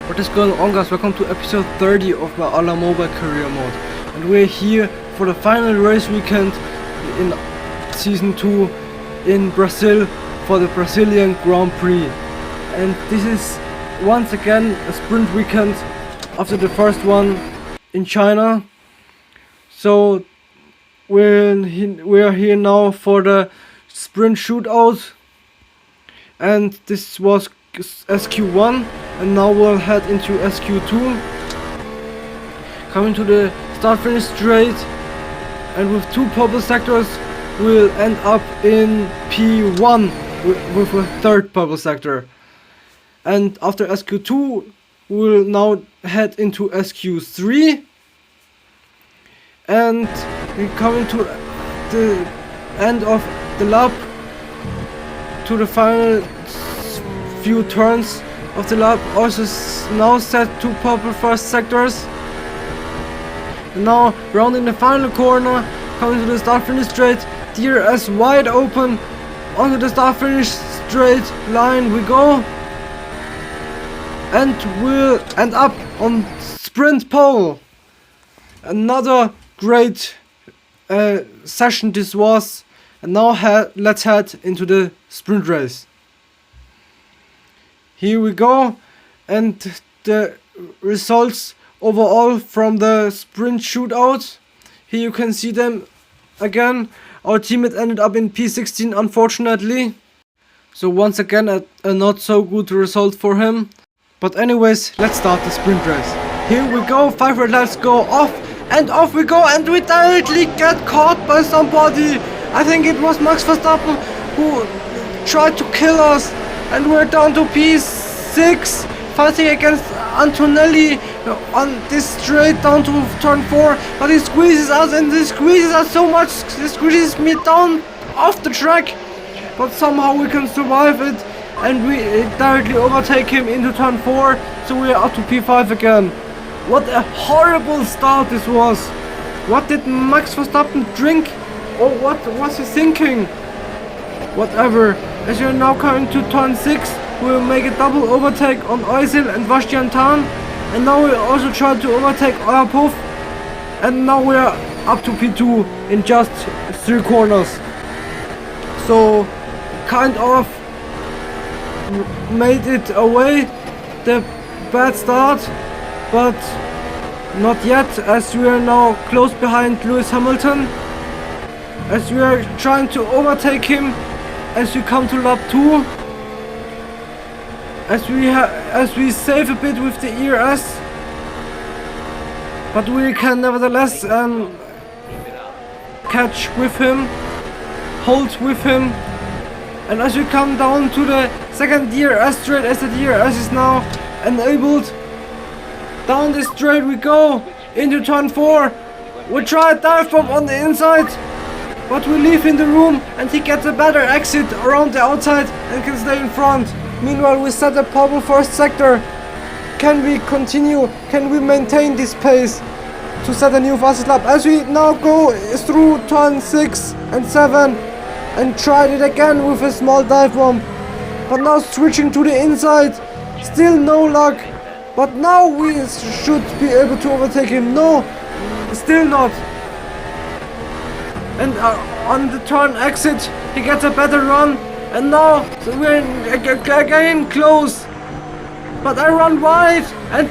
What is going on, guys? Welcome to episode 30 of my AlaMobile career mode, and we're here for the final race weekend in season 2 in Brazil for the Brazilian Grand Prix. And this is once again a sprint weekend after the first one in China. So we are here now for the sprint shootout, and this was SQ1, and now we'll head into SQ2, coming to the start finish straight, and with 2 purple sectors we'll end up in P1 with a 3rd purple sector. And after SQ2 we'll now head into SQ3, and we're coming to the end of the lap, to the final few turns of the lap. Also now set 2 purple first sectors, and now rounding the final corner, coming to the start finish straight, DRS wide open, onto the start finish straight line we go, and we'll end up on sprint pole. Another great session this was, and now let's head into the sprint race. Here we go, and the results overall from the sprint shootout. Here you can see them again. Our teammate ended up in P16, unfortunately. So once again a not so good result for him. But anyways, let's start the sprint race. Here we go, 5 red lights go off, and off we go, and we directly get caught by somebody. I think it was Max Verstappen who tried to kill us. And we're down to P6, fighting against Antonelli on this straight down to turn 4, but he squeezes us, and he squeezes us so much, he squeezes me down off the track, but somehow we can survive it, and we directly overtake him into turn 4, so we are up to P5 again. What a horrible start this was. What did Max Verstappen drink, or what was he thinking? Whatever. As you're now coming to turn 6, we'll make a double overtake on Oisil and Vashtiantan, and now we also try to overtake Oyapov, and now we're up to P2 in just 3 corners. So kind of made it away, the bad start, but not yet, as we are now close behind Lewis Hamilton, as we are trying to overtake him as we come to lap 2, as we save a bit with the ERS, but we can nevertheless catch with him, hold with him, and as we come down to the second DRS straight, as the DRS is now enabled, down this straight we go into turn 4. We try a dive bomb on the inside, but we leave in the room, and he gets a better exit around the outside and can stay in front. Meanwhile, we set a purple first sector. Can we continue? Can we maintain this pace to set a new fastest lap? As we now go through turn 6 and 7 and tried it again with a small dive bomb, but now switching to the inside, still no luck. But now we should be able to overtake him. No, still not. And on the turn exit he gets a better run, and now we're again close, but I run wide and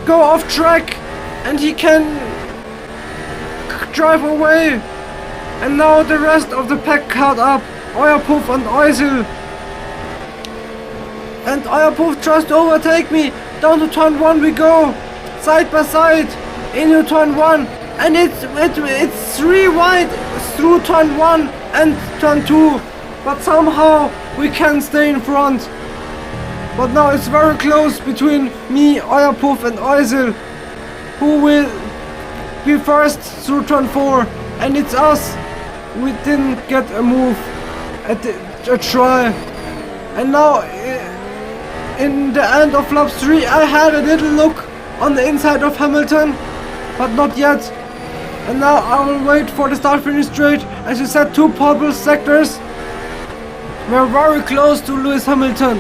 go off track, and he can drive away, and now the rest of the pack caught up, Oyapov and Oisil, and Oyapov tries to overtake me. Down to turn 1 we go, side by side into turn 1, and it's 3 wide through turn 1 and turn 2, but somehow we can stay in front. But now it's very close between me, Oyapov and Oisil, who will be first through turn 4, and it's us. We didn't get a move at a try, and now in the end of lap 3 I had a little look on the inside of Hamilton, but not yet. And now I will wait for the start finish straight. As you said, 2 purple sectors. We're very close to Lewis Hamilton.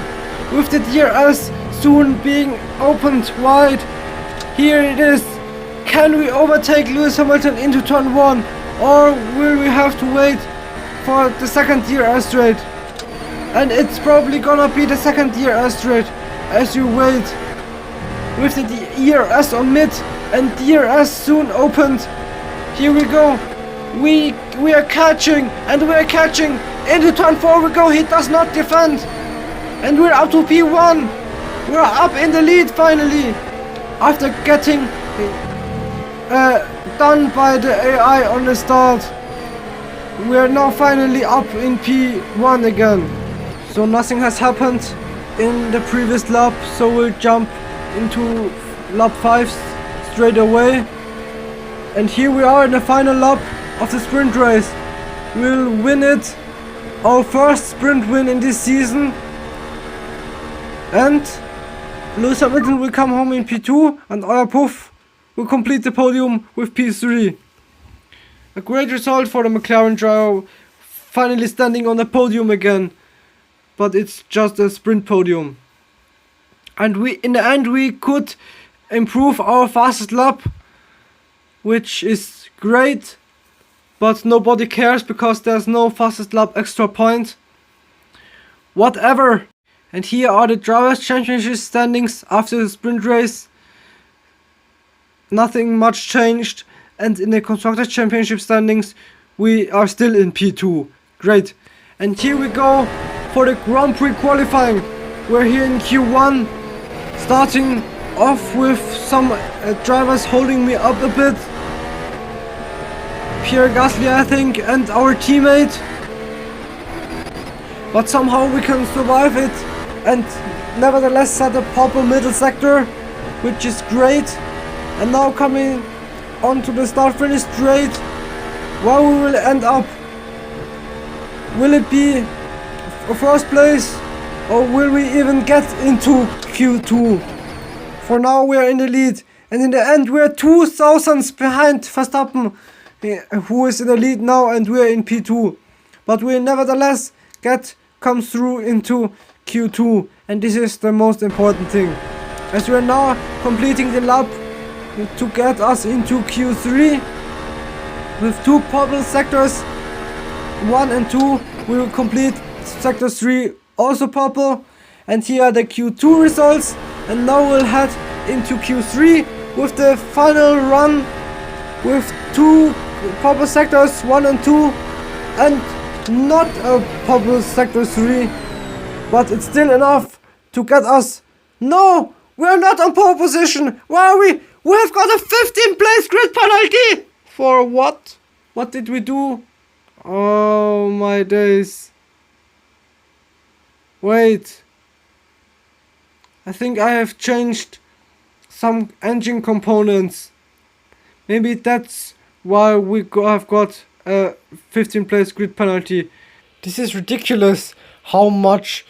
With the DRS soon being opened wide. Here it is. Can we overtake Lewis Hamilton into turn 1, or will we have to wait for the second DRS straight? And it's probably gonna be the second DRS straight as you wait with the DRS on mid and DRS soon opened. Here we go. We are catching, and we are catching into turn 4. We go. He does not defend, and we're up to P1. We're up in the lead finally after getting done by the AI on the start. We are now finally up in P1 again. So nothing has happened in the previous lap, so we'll jump into lap 5 straight away. And here we are in the final lap of the sprint race. We'll win it, our first sprint win in this season. And Lewis Hamilton will come home in P2, and Puff will complete the podium with P3. A great result for the McLaren driver, finally standing on the podium again. But it's just a sprint podium. And in the end we could improve our fastest lap, which is great, but nobody cares because there's no fastest lap extra point. Whatever. And here are the Drivers' Championship standings after the sprint race. Nothing much changed. And in the Constructors' Championship standings, we are still in P2. Great. And here we go for the Grand Prix qualifying. We're here in Q1, starting off with some drivers holding me up a bit. Pierre Gasly, I think, and our teammate. But somehow we can survive it and nevertheless set a purple middle sector, which is great. And now coming onto the start finish straight, where we will end up. Will it be a first place, or will we even get into Q2? For now we are in the lead, and in the end we are 2 thousandths behind Verstappen, who is in the lead now, and we are in P2. But we nevertheless come through into Q2, and this is the most important thing, as we are now completing the lap to get us into Q3 with 2 purple sectors, 1 and 2. We will complete sector 3 also purple, and here are the Q2 results. And now we'll head into Q3 with the final run with 2 purple sectors, 1 and 2, and not a purple sector 3, but it's still enough to get us. No, we're not on pole position. Where are we? We have got a 15th place grid penalty. For what? What did we do? Oh my days. Wait. I think I have changed some engine components. Maybe that's why we have got a 15th place grid penalty. This is ridiculous how much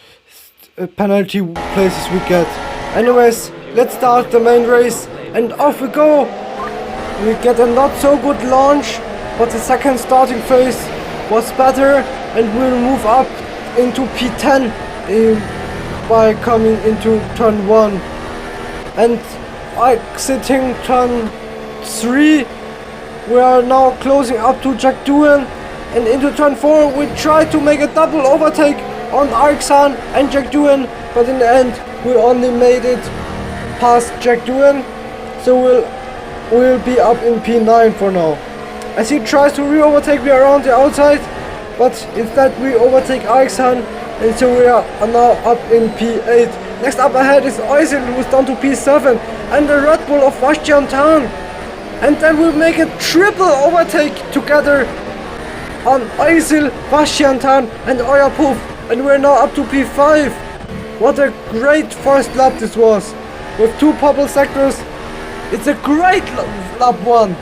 penalty places we get. Anyways, let's start the main race and off we go. We get a not so good launch, but the second starting phase was better, and we'll move up into P10 by coming into turn 1 and exiting turn 3. We are now closing up to Jack Doohan, and into turn 4 we try to make a double overtake on Arxan and Jack Doohan, but in the end we only made it past Jack Doohan, so we'll be up in P9 for now. As he tries to re-overtake me around the outside, but instead we overtake Arxan, and so we are now up in P8. Next up ahead is Oisil, who's down to P7, and the Red Bull of Vashiantan. And then we'll make a triple overtake together on Oisil, Vashiantan and Oyapuf, and we're now up to P5. What a great first lap this was, with 2 purple sectors. It's a great lap 1.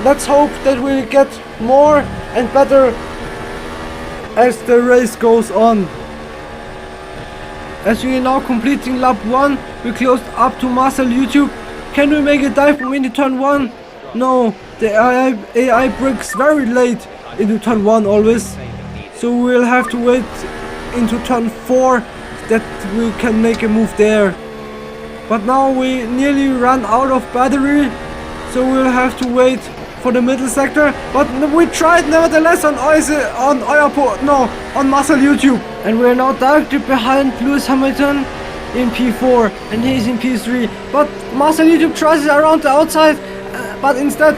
Let's hope that we'll get more and better as the race goes on. As we are now completing lap 1, we closed up to Marcel YouTube. Can we make a dive from into turn 1? No, the AI breaks very late into turn 1 always. So we'll have to wait into turn 4 that we can make a move there. but now we nearly ran out of battery, so we'll have to wait for the middle sector. But we tried nevertheless on Muscle YouTube, and we're now directly behind Lewis Hamilton in P4 and he's in P3. But Muscle YouTube tries it around the outside, but instead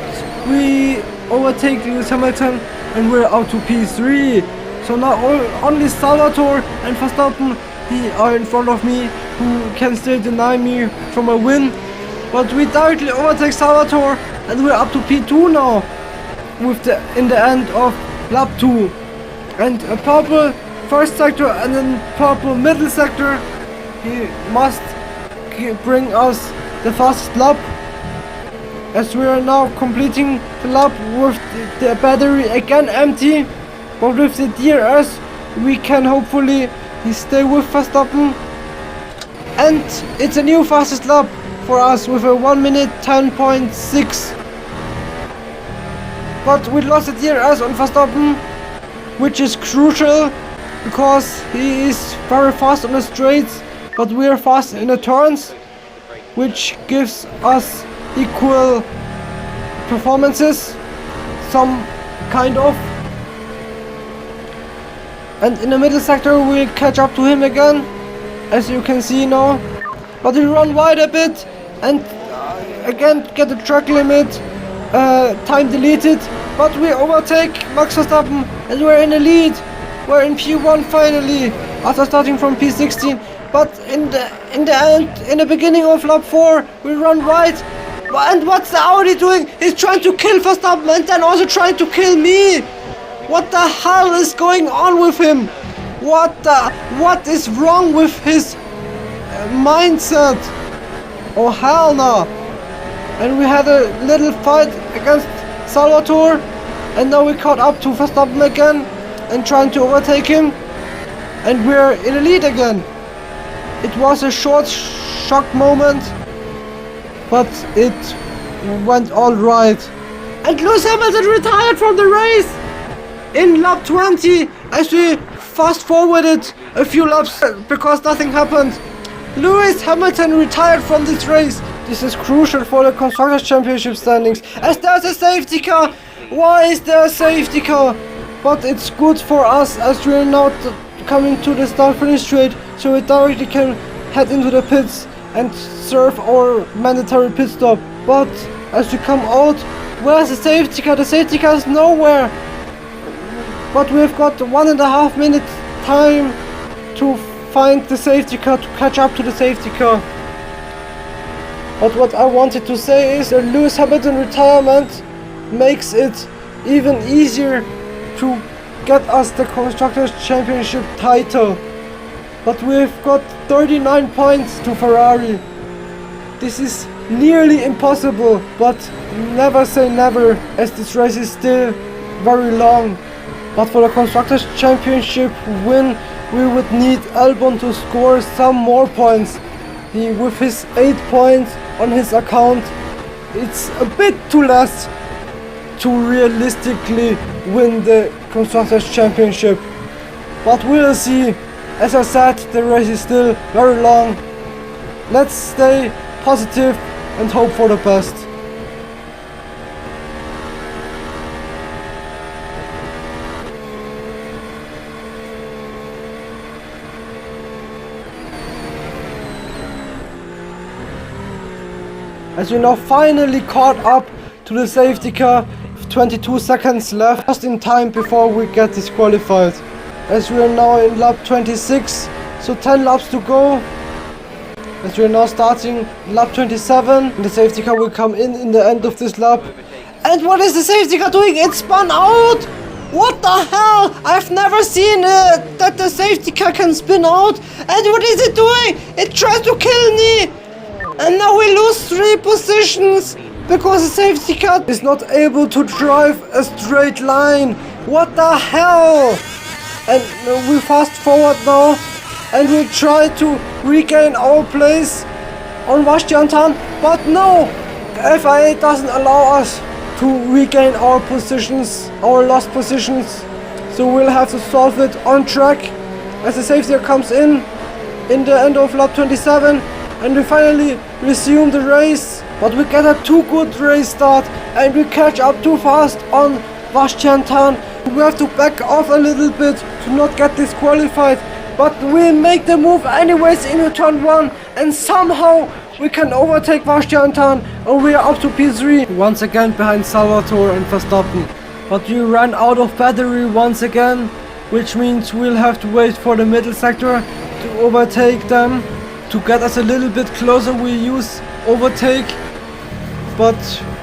we overtake Lewis Hamilton and we're out to P3. So now only Salvatore and Verstappen are in front of me, who can still deny me from a win. But we directly overtake Salvatore and we're up to P2 now, in the end of lap 2. And a purple first sector and then purple middle sector. He must bring us the fastest lap, as we are now completing the lap with the battery again empty. But with the DRS we can hopefully stay with Verstappen, and it's a new fastest lap for us with a 1 minute 10.6. But we lost the DRS on Verstappen, which is crucial because he is very fast on the straights, but we are fast in the turns, which gives us equal performances, some kind of. And in the middle sector we'll catch up to him again, as you can see now. But we run wide a bit and again get the track limit time deleted. But we overtake Max Verstappen and we're in the lead. We're in P1 finally, after starting from P16. But in the beginning of lap 4 we run wide. And what's the Audi doing? He's trying to kill Verstappen and then also trying to kill me. What the hell is going on with him? What is wrong with his mindset? Oh hell no! And we had a little fight against Salvatore, and now we caught up to Verstappen again and trying to overtake him, and we're in the lead again. It was a short shock moment, but it went all right. And Lewis Hamilton retired from the race in lap 20, as we fast forwarded a few laps because nothing happened. Lewis Hamilton retired from this race. This is crucial for the Constructors' Championship standings, as there's a safety car. Why is there a safety car? But it's good for us, as we're now coming to the start-finish straight, so we directly can head into the pits and serve our mandatory pit stop. But as we come out, where's the safety car? The safety car is nowhere. But we've got 1.5 minutes time to find the safety car, to catch up to the safety car. But what I wanted to say is that Lewis Hamilton retirement makes it even easier to get us the Constructors' Championship title. But we've got 39 points to Ferrari. This is nearly impossible, but never say never, as this race is still very long. But for the Constructors' Championship win, we would need Albon to score some more points. With his 8 points on his account, it's a bit too less to realistically win the Constructors' Championship. But we'll see. As I said, the race is still very long. Let's stay positive and hope for the best. As we now finally caught up to the safety car, with 22 seconds left, just in time before we get disqualified. As we are now in lap 26, so 10 laps to go. As we are now starting lap 27, the safety car will come in the end of this lap. And what is the safety car doing? It spun out! What the hell? I've never seen that the safety car can spin out. And what is it doing? It tries to kill me! And now we lose 3 positions because the safety car is not able to drive a straight line. What the hell? And we fast forward now and we try to regain our place on Vashtiantan, but no, the FIA doesn't allow us to regain our positions, our lost positions. So we'll have to solve it on track as the safety car comes in the end of lap 27. and we finally resume the race. But we get a too good race start and we catch up too fast on Vashtiantan. We have to back off a little bit to not get disqualified. But we make the move anyways into turn 1 and somehow we can overtake Vashtiantan and we are up to P3. Once again behind Salvatore and Verstappen. But we ran out of battery once again, which means we'll have to wait for the middle sector to overtake them. To get us a little bit closer we use overtake, but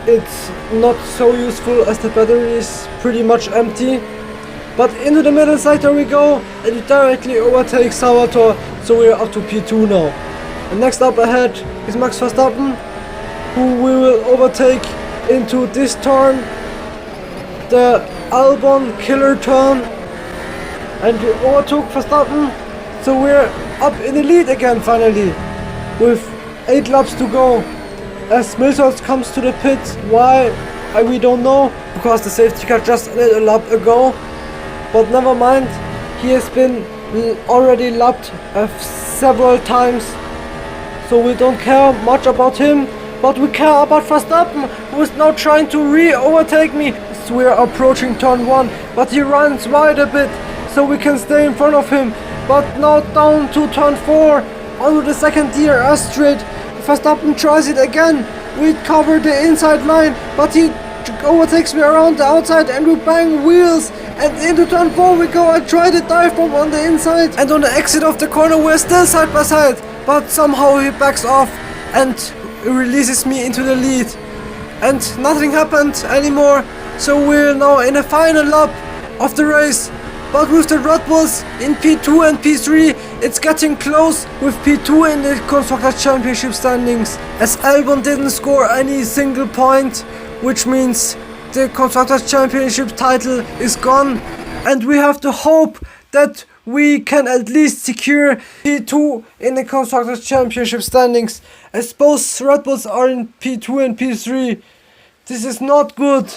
it's not so useful as the battery is pretty much empty. But into the middle sector we go and we directly overtake Salvatore, so we're up to P2 now. And next up ahead is Max Verstappen, who we will overtake into this turn, the Albon killer turn, and we overtook Verstappen, so we're up in the lead again finally, with 8 laps to go. As Miltos comes to the pit, why we don't know, because the safety car just ended a lap ago, but never mind, he has been already lapped several times, so we don't care much about him, but we care about Verstappen, who is now trying to re-overtake me. So we are approaching turn 1, but he runs wide a bit, so we can stay in front of him. But now down to turn 4, onto the second DRS straight. Verstappen tries it again. We cover the inside line, but he overtakes me around the outside and we bang wheels. And into turn 4 we go. I try the dive bomb on the inside, and on the exit of the corner we're still side by side. But somehow he backs off and releases me into the lead. And nothing happened anymore, so we're now in the final lap of the race. But with the Red Bulls in P2 and P3, it's getting close with P2 in the Constructors' Championship standings, as Albon didn't score any single point, which means the Constructors' Championship title is gone, and we have to hope that we can at least secure P2 in the Constructors' Championship standings, as both Red Bulls are in P2 and P3. This is not good.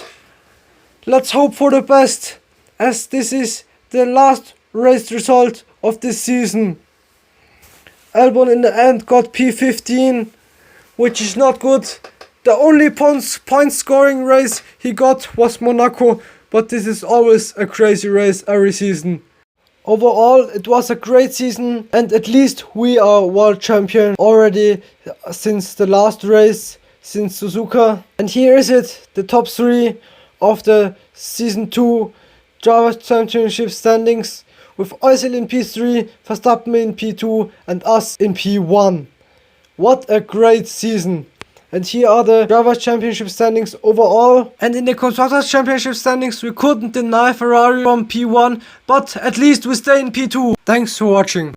Let's hope for the best, as this is the last race result of this season. Albon in the end got P15, which is not good. The only point scoring race he got was Monaco, but this is always a crazy race every season. Overall, it was a great season, and at least we are world champion already since the last race, since Suzuka. And here is it, the top 3 of the season 2 Drivers' Championship standings, with Oisil in P3, Verstappen in P2 and us in P1. What a great season! And here are the Drivers' Championship standings overall. And in the Constructors' Championship standings we couldn't deny Ferrari from P1, but at least we stay in P2. Thanks for watching.